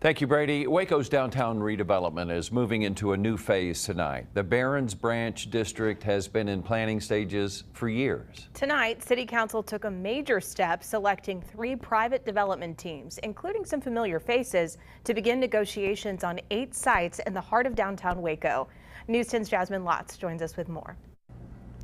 Thank you, Brady. Waco's downtown redevelopment is moving into a new phase tonight. The Barron's Branch District has been in planning stages for years. Tonight, City Council took a major step, selecting 3 private development teams, including some familiar faces, to begin negotiations on 8 sites in the heart of downtown Waco. News 10's Jasmine Lotz joins us with more.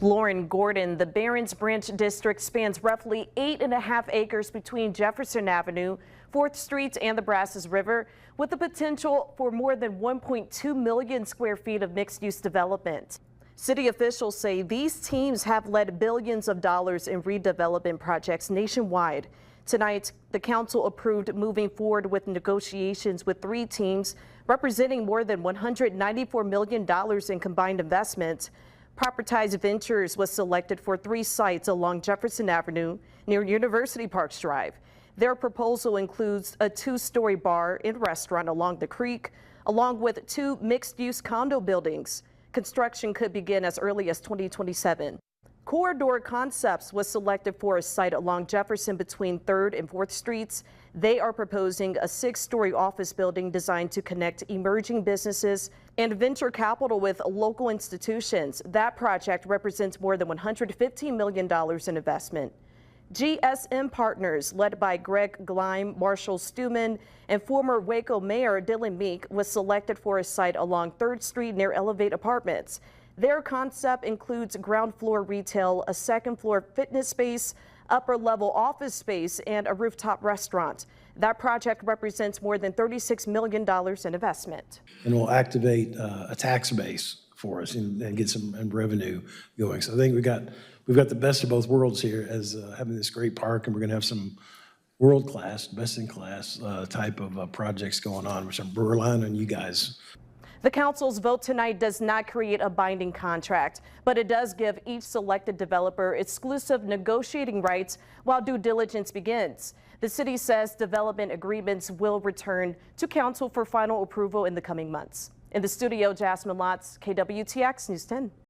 Lauren Gordon, the Barron's Branch District spans roughly 8.5 acres between Jefferson Avenue, 4th Street and the Brazos River, with the potential for more than 1.2 million square feet of mixed-use development. City officials say these teams have led billions of dollars in redevelopment projects nationwide. Tonight, the council approved moving forward with negotiations with 3 teams representing more than $194 million in combined investment. Propertized Ventures was selected for 3 sites along Jefferson Avenue near University Parks Drive. Their proposal includes a 2-story bar and restaurant along the creek, along with 2 mixed-use condo buildings. Construction could begin as early as 2027. Corridor Concepts was selected for a site along Jefferson between 3rd and 4th Streets. They are proposing a 6-story office building designed to connect emerging businesses and venture capital with local institutions. That project represents more than $115 million in investment. GSM Partners, led by Greg Gleim, Marshall Stuman, and former Waco Mayor Dylan Meek, was selected for a site along 3rd Street near Elevate Apartments. Their concept includes ground floor retail, a 2nd floor fitness space, upper level office space, and a rooftop restaurant. That project represents more than $36 million in investment. And will activate a tax base for us and get some revenue going. So I think we've got the best of both worlds here as having this great park, and we're going to have some world-class, best-in-class type of projects going on, which I'm relying on you guys. The council's vote tonight does not create a binding contract, but it does give each selected developer exclusive negotiating rights while due diligence begins. The city says development agreements will return to council for final approval in the coming months. In the studio, Jasmine Lotz, KWTX News 10.